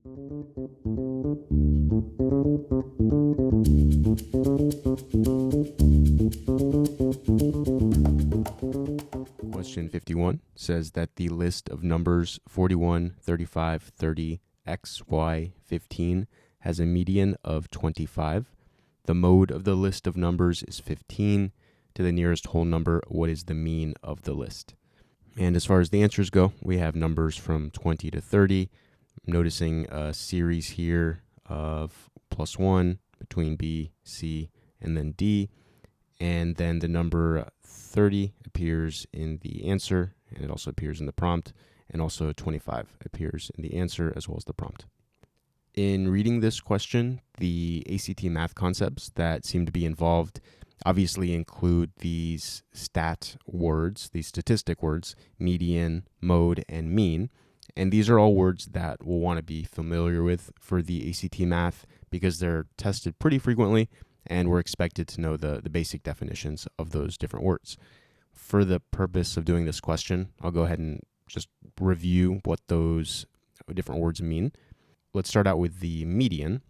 Question 51 says that the list of numbers 41, 35, 30, x, y, 15 has a median of 25. The mode of the list of numbers is 15. To the nearest whole number, what is the mean of the list? And as far as the answers go, we have numbers from 20 to 30. I'm noticing a series here of +1 between B, C, and then D. And then the number 30 appears in the answer, and it also appears in the prompt, and also 25 appears in the answer as well as the prompt. In reading this question, the ACT math concepts that seem to be involved obviously include these stat words, these statistic words, median, mode, and mean. And these are all words that we'll want to be familiar with for the ACT math because they're tested pretty frequently, and we're expected to know the basic definitions of those different words. For the purpose of doing this question, I'll go ahead and just review what those different words mean. Let's start out with the median,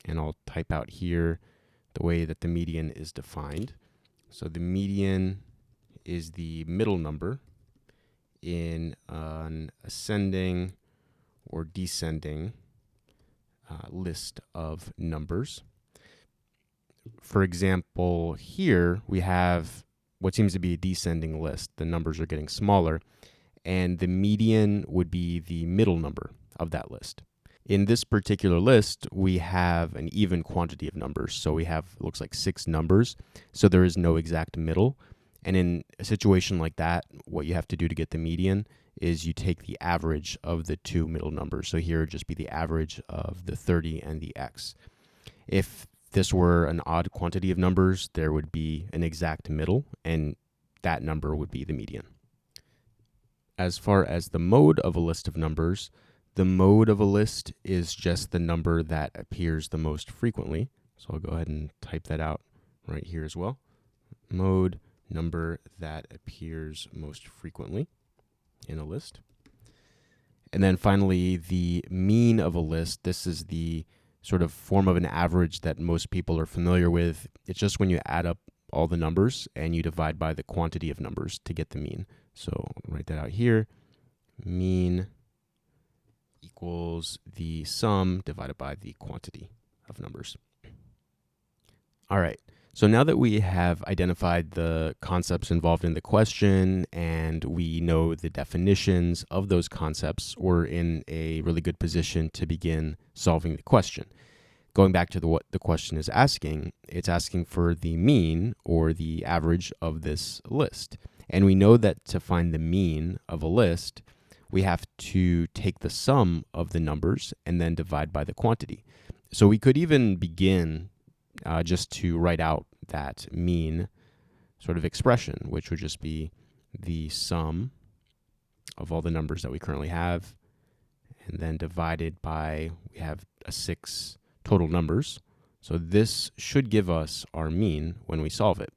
and I'll type out here the way that the median is defined. So the median is the middle number in an ascending or descending list of numbers. For example, here we have what seems to be a descending list. The numbers are getting smaller, and the median would be the middle number of that list. In this particular list, we have an even quantity of numbers. So we have, it looks like 6 numbers. So there is no exact middle. And in a situation like that, what you have to do to get the median is you take the average of the two middle numbers. So here would just be the average of the 30 and the x. If this were an odd quantity of numbers, there would be an exact middle, and that number would be the median. As far as the mode of a list of numbers, the mode of a list is just the number that appears the most frequently. So I'll go ahead and type that out right here as well. Mode, number that appears most frequently in a list. And then finally, the mean of a list. This is the sort of form of an average that most people are familiar with. It's just when you add up all the numbers and you divide by the quantity of numbers to get the mean. So I'll write that out here. Mean equals the sum divided by the quantity of numbers. All right, so now that we have identified the concepts involved in the question and we know the definitions of those concepts, we're in a really good position to begin solving the question. Going back to what the question is asking, it's asking for the mean or the average of this list. And we know that to find the mean of a list, we have to take the sum of the numbers and then divide by the quantity. So we could even begin just to write out that mean sort of expression, which would just be the sum of all the numbers that we currently have, and then divided by, we have 6 total numbers. So this should give us our mean when we solve it.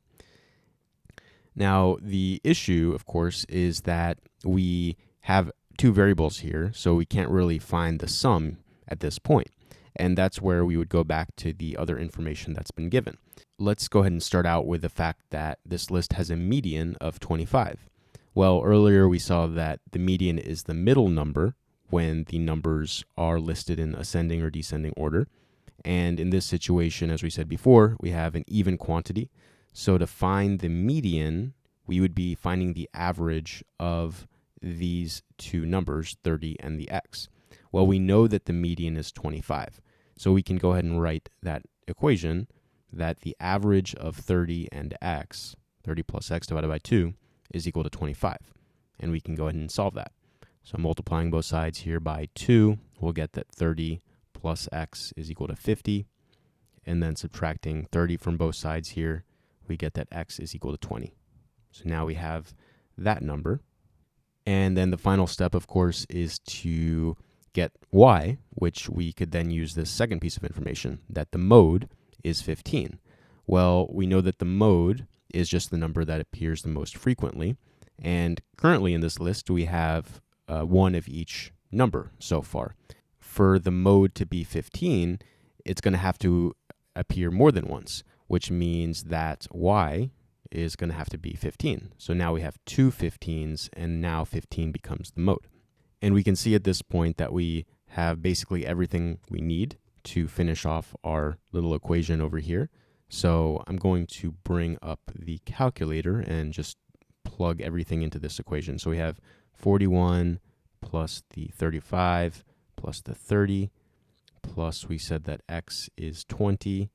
Now, the issue, of course, is that we have 2 variables here, so we can't really find the sum at this point. And that's where we would go back to the other information that's been given. Let's go ahead and start out with the fact that this list has a median of 25. Well, earlier we saw that the median is the middle number when the numbers are listed in ascending or descending order. And in this situation, as we said before, we have an even quantity. So to find the median, we would be finding the average of these 2 numbers, 30 and the x. Well, we know that the median is 25. So we can go ahead and write that equation that the average of 30 and x, 30 plus x divided by 2, is equal to 25. And we can go ahead and solve that. So multiplying both sides here by 2, we'll get that 30 plus x is equal to 50. And then subtracting 30 from both sides here, we get that x is equal to 20. So now we have that number. And then the final step, of course, is to get y, which we could then use this second piece of information, that the mode is 15. Well, we know that the mode is just the number that appears the most frequently. And currently in this list, we have 1 of each number so far. for the mode to be 15, it's going to have to appear more than once, which means that y is going to have to be 15. So now we have two 15s, and now 15 becomes the mode. And we can see at this point that we have basically everything we need to finish off our little equation over here. So I'm going to bring up the calculator and just plug everything into this equation. So we have 41 plus the 35 plus the 30 plus we said that x is 20,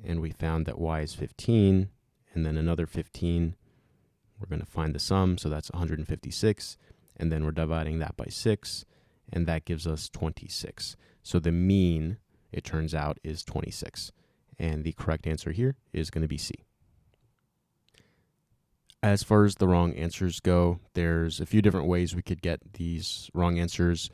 and we found that y is 15, and then another 15. We're going to find the sum, so that's 156, and then we're dividing that by 6, and that gives us 26. So the mean, it turns out, is 26, and the correct answer here is going to be C. As far as the wrong answers go, there's a few different ways we could get these wrong answers.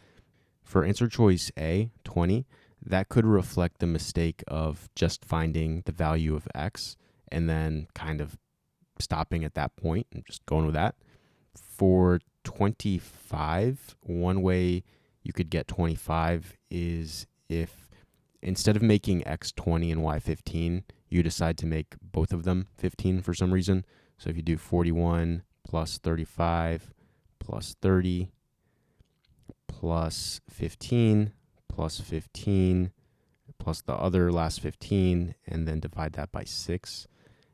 For answer choice A, 20, that could reflect the mistake of just finding the value of x and then kind of stopping at that point and just going with that. For 25, one way you could get 25 is if instead of making x 20 and y 15, you decide to make both of them 15 for some reason. So if you do 41 plus 35 plus 30 plus 15 plus 15 plus the other last 15, and then divide that by 6,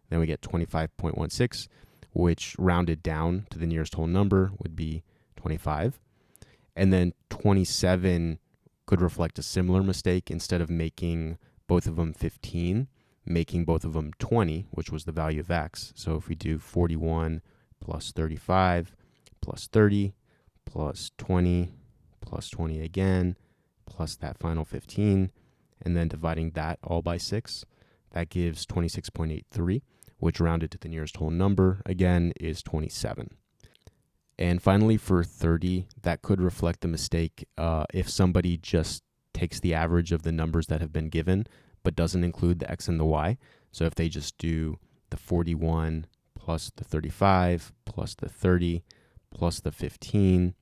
then we get 25.16, which rounded down to the nearest whole number would be 25. And then 27 could reflect a similar mistake. Instead of making both of them 15, making both of them 20, which was the value of x. So if we do 41 plus 35 plus 30 plus 20 plus 20 again, plus that final 15, and then dividing that all by 6, that gives 26.83, which rounded to the nearest whole number, again, is 27. And finally, for 30, that could reflect the mistake if somebody just takes the average of the numbers that have been given, but doesn't include the x and the y. So if they just do the 41 plus the 35 plus the 30 plus the 15,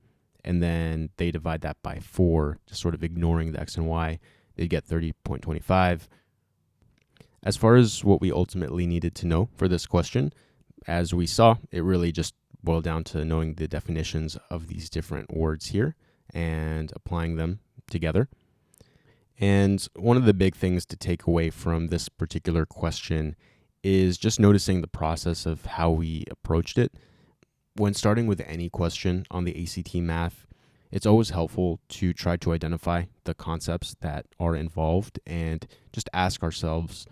and then they divide that by 4, just sort of ignoring the x and y, they get 30.25. As far as what we ultimately needed to know for this question, as we saw, it really just boiled down to knowing the definitions of these different words here and applying them together. And one of the big things to take away from this particular question is just noticing the process of how we approached it. When starting with any question on the ACT Math, it's always helpful to try to identify the concepts that are involved and just ask ourselves,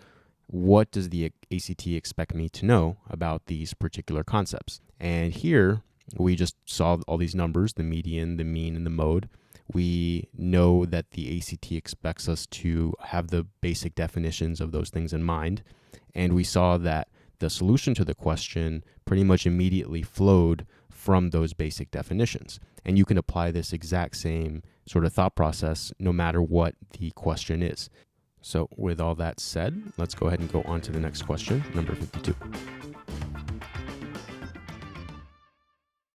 what does the ACT expect me to know about these particular concepts? And here we just saw all these numbers, the median, the mean, and the mode. We know that the ACT expects us to have the basic definitions of those things in mind. And we saw that the solution to the question pretty much immediately flowed from those basic definitions. And you can apply this exact same sort of thought process no matter what the question is. So with all that said, let's go ahead and go on to the next question, number 52.